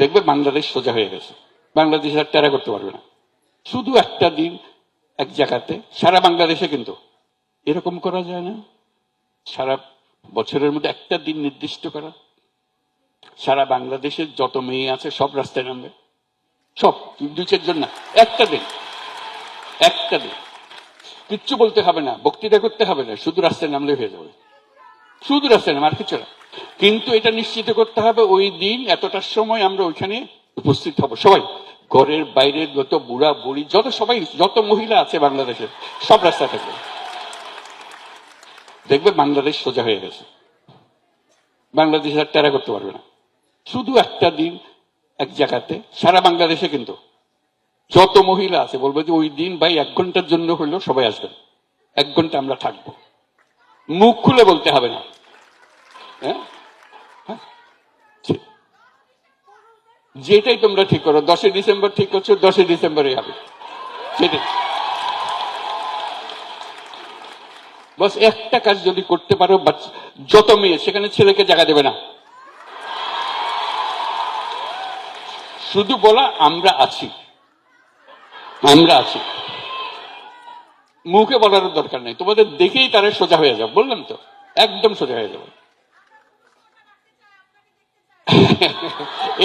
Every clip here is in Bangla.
দেখবে বাংলাদেশ সোজা হয়ে গেছে। বাংলাদেশ আর টেরা করতে পারবে না। শুধু একটা দিন এক জায়গাতে সারা বাংলাদেশে, কিন্তু এরকম করা যায় না। সারা বছরের মধ্যে একটা দিন নির্দিষ্ট করা, সারা বাংলাদেশের যত মেয়ে আছে সব রাস্তায় নামবে, সব, 2-4 জন না, একটা দিন, একটা দিন কিচ্ছু বলতে হবে না, বক্তৃতা করতে হবে না, শুধু রাস্তায় নামলে হয়ে যাবে, শুধু রাস্তায় নাম, আর কিছু না। কিন্তু এটা নিশ্চিত করতে হবে ওই দিন এতটার সময় আমরা ওইখানে উপস্থিত হব, সবাই, ঘরের বাইরের যত বুড়া বুড়ি যত সবাই, যত মহিলা আছে বাংলাদেশের, সব রাস্তা থাকবে। দেখবে বাংলাদেশ সোজা হয়ে গেছে। বাংলাদেশ আর টেরা করতে পারবে না। শুধু একটা দিন এক জায়গাতে সারা বাংলাদেশে, কিন্তু যত মহিলা আছে বলবো যে ওই দিন ভাই 1 ঘন্টার জন্য হইলেও সবাই আসবেন, 1 ঘন্টা আমরা থাকবো, মুখ খুলে বলতে হবে না। হ্যাঁ, যেটাই তোমরা ঠিক করো, 10 ডিসেম্বর ঠিক করছো, 10 ডিসেম্বরই হবে, সেটাই। বাস একটা কাজ যদি করতে পারো, যত মেয়ে সেখানে ছেলেকে জায়গা দেবে না, শুধু বলা আমরা আছি, আমরা আছি, মুখে বলার দরকার নেই, তোমাদের দেখেই তারা সোজা হয়ে যাবে, বললাম তো, একদম সোজা হয়ে যাবে।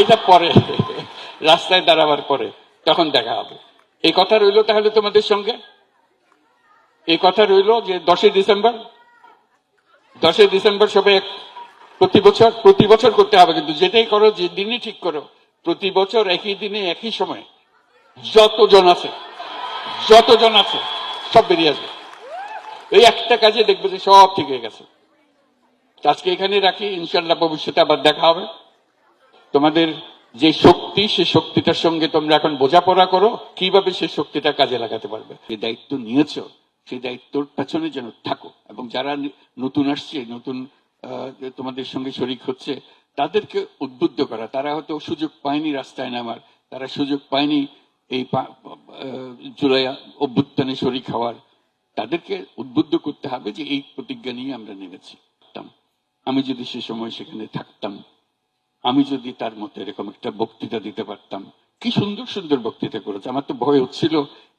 এটা পরে, রাস্তায় দাঁড়াবার পরে তখন দেখা হবে। এই কথা রইল তাহলে তোমাদের সঙ্গে, এই কথা রইল যে 10 ডিসেম্বর, 10 ডিসেম্বর সবাই প্রতি বছর করতে হবে, কিন্তু যেটাই করো, যে দিনই ঠিক করো, প্রতি বছর একই দিনে একই সময় যতজন আছে সব বেরিয়ে আসবে। এই একটা কাজে দেখবে যে সব ঠিক হয়ে গেছে। আজকে এখানে রাখি, ইনশাল্লাহ ভবিষ্যতে আবার দেখা হবে। তোমাদের যে শক্তি, সে শক্তিটার সঙ্গে তোমরা এখন বোঝাপড়া করো কিভাবে সে শক্তিটা কাজে লাগাতে পারবে। যে দায়িত্ব নিয়েছ সেই দায়িত্বর পেছনে যেন থাকো, এবং যারা নতুন আসছে, নতুন তোমাদের সঙ্গে শরিক হচ্ছে, তাদেরকে উদ্বুদ্ধ করা। তারা হয়তো সুযোগ পায়নি রাস্তায় নামার, তারা সুযোগ পায়নি এই জুলাই অভ্যুত্থানে শরিক হওয়ার, তাদেরকে উদ্বুদ্ধ করতে হবে যে এই প্রতিজ্ঞা নিয়ে আমরা নেমেছি। আমি যদি সে সময় সেখানে থাকতাম, আমি যদি তার মতো এরকম একটা বক্তৃতা দিতে পারতাম। কি সুন্দর সুন্দর বক্তৃতা করেছে, আমার তো ভয় হচ্ছিল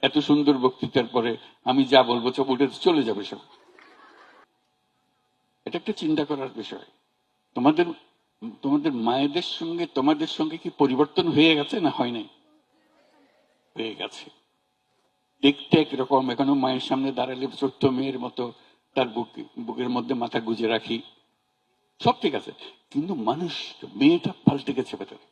এত সুন্দর বক্তৃতার পরে আমি যা বলবো সব উঠে চলে যাবে সব। এটা একটা চিন্তা করার বিষয়। তোমাদের মায়েদের সঙ্গে তোমাদের সঙ্গে কি পরিবর্তন হয়ে গেছে না হয় নাই? হয়ে গেছে। দেখতে একরকম, এখনো মায়ের সামনে দাঁড়ালে ছোট্ট মেয়ের মতো তার বুকের মধ্যে মাথা গুজে রাখি, সব ঠিক আছে, কিন্তু মানুষ, মেয়েটা পাল্টে গেছে ভেতরে।